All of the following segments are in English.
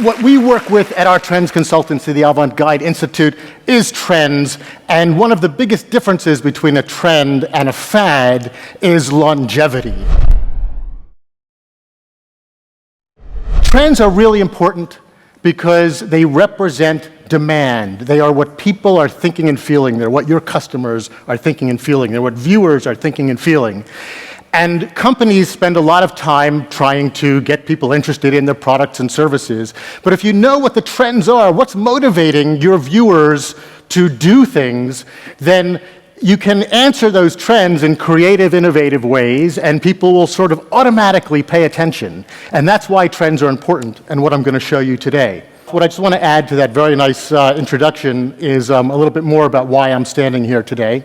What we work with at our trends consultancy, the Avant-Guide Institute, is trends, and one of the biggest differences between a trend and a fad is longevity. Trends are really important because they represent demand. They are what people are thinking and feeling. They're what your customers are thinking and feeling. They're what viewers are thinking and feeling. And companies spend a lot of time trying to get people interested in their products and services. But if you know what the trends are, what's motivating your viewers to do things, then you can answer those trends in creative, innovative ways, and people will sort of automatically pay attention. And that's why trends are important, and what I'm going to show you today. What I just want to add to that very nice introduction is a little bit more about why I'm standing here today.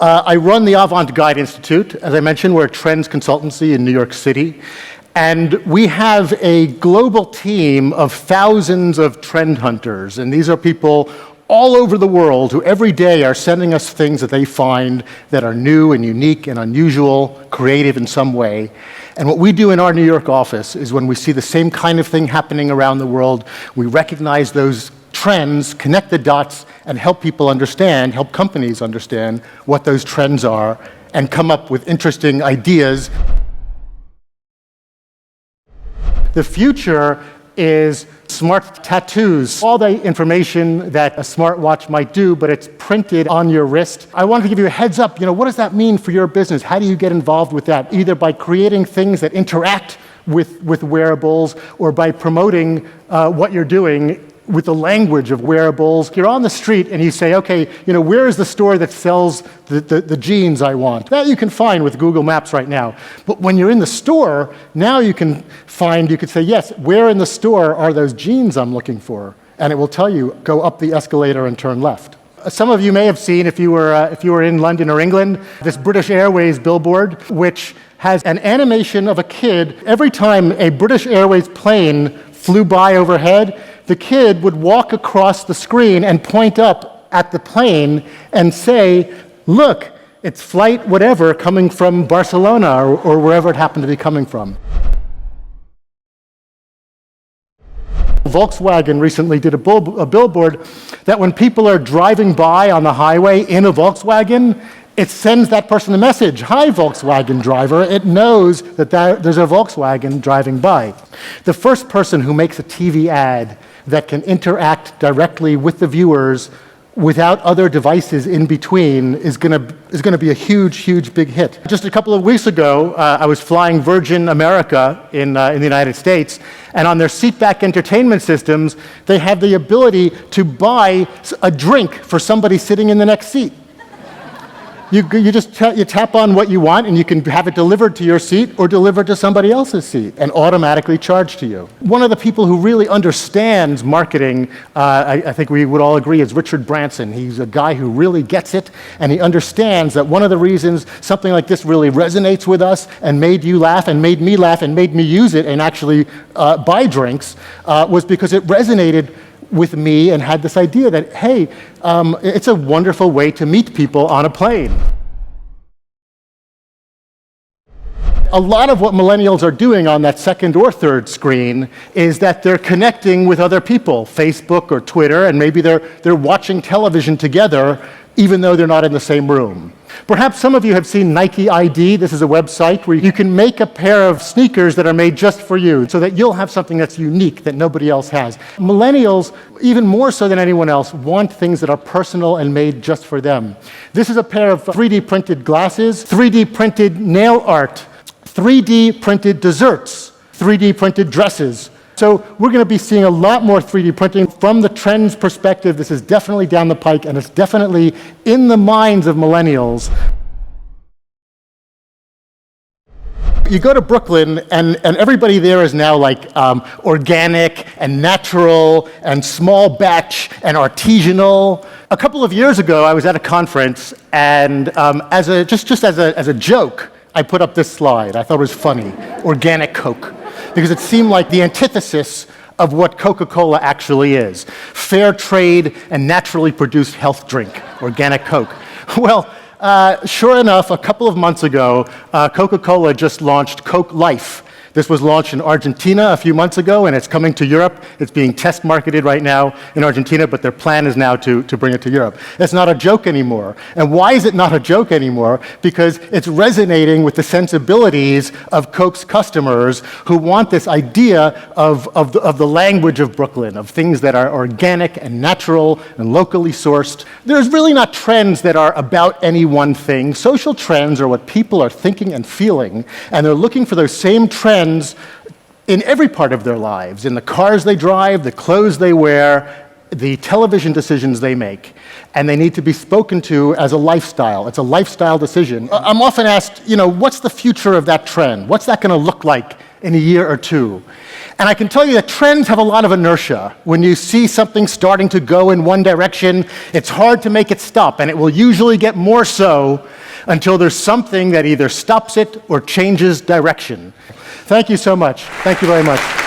I run the Avant-Guide Institute. As I mentioned, we're a trends consultancy in New York City. And we have a global team of thousands of trend hunters. And these are people all over the world who every day are sending us things that they find that are new and unique and unusual, creative in some way. And what we do in our New York office is when we see the same kind of thing happening around the world, we recognize those trends, connect the dots, and help people understand, help companies understand what those trends are, and come up with interesting ideas. The future is smart tattoos. All the information that a smartwatch might do, but it's printed on your wrist. I wanted to give you a heads up, what does that mean for your business? How do you get involved with that? Either by creating things that interact with wearables, or by promoting what you're doing with the language of wearables. You're on the street and you say, okay, where is the store that sells the jeans I want? That you can find with Google Maps right now. But when you're in the store, now you can say, yes, where in the store are those jeans I'm looking for? And it will tell you, go up the escalator and turn left. Some of you may have seen, if you were in London or England, this British Airways billboard, which has an animation of a kid. Every time a British Airways plane flew by overhead, the kid would walk across the screen and point up at the plane and say, look, it's flight whatever coming from Barcelona or wherever it happened to be coming from. Volkswagen recently did a billboard that when people are driving by on the highway in a Volkswagen, it sends that person a message. Hi, Volkswagen driver. It knows that there's a Volkswagen driving by. The first person who makes a TV ad that can interact directly with the viewers without other devices in between is going to be a huge big hit. Just a couple of weeks ago, I was flying Virgin America in the United States, and on their seatback entertainment systems, they have the ability to buy a drink for somebody sitting in the next seat. You just tap on what you want, and you can have it delivered to your seat or delivered to somebody else's seat and automatically charged to you. One of the people who really understands marketing, I think we would all agree, is Richard Branson. He's a guy who really gets it, and he understands that one of the reasons something like this really resonates with us and made you laugh and made me laugh and made me use it and actually buy drinks was because it resonated with me and had this idea that, hey, it's a wonderful way to meet people on a plane. A lot of what millennials are doing on that second or third screen is that they're connecting with other people, Facebook or Twitter, and maybe they're watching television together even though they're not in the same room. Perhaps some of you have seen Nike ID. This is a website where you can make a pair of sneakers that are made just for you so that you'll have something that's unique that nobody else has. Millennials, even more so than anyone else, want things that are personal and made just for them. This is a pair of 3D printed glasses, 3D printed nail art, 3D printed desserts, 3D printed dresses. So we're going to be seeing a lot more 3D printing. From the trends perspective, this is definitely down the pike, and it's definitely in the minds of millennials. You go to Brooklyn, and everybody there is now like organic and natural and small batch and artisanal. A couple of years ago, I was at a conference, and as a joke, I put up this slide. I thought it was funny, organic Coke, because it seemed like the antithesis of what Coca-Cola actually is. Fair trade and naturally produced health drink, organic Coke. Well, sure enough, a couple of months ago, Coca-Cola just launched Coke Life. This was launched in Argentina a few months ago, and it's coming to Europe. It's being test marketed right now in Argentina, but their plan is now to bring it to Europe. It's not a joke anymore. And why is it not a joke anymore? Because it's resonating with the sensibilities of Coke's customers who want this idea of the language of Brooklyn, of things that are organic and natural and locally sourced. There's really not trends that are about any one thing. Social trends are what people are thinking and feeling, and they're looking for those same trends in every part of their lives, in the cars they drive, the clothes they wear, the television decisions they make, and they need to be spoken to as a lifestyle. It's a lifestyle decision. I'm often asked, what's the future of that trend? What's that going to look like in a year or two? And I can tell you that trends have a lot of inertia. When you see something starting to go in one direction, it's hard to make it stop, and it will usually get more so until there's something that either stops it or changes direction. Thank you so much. Thank you very much.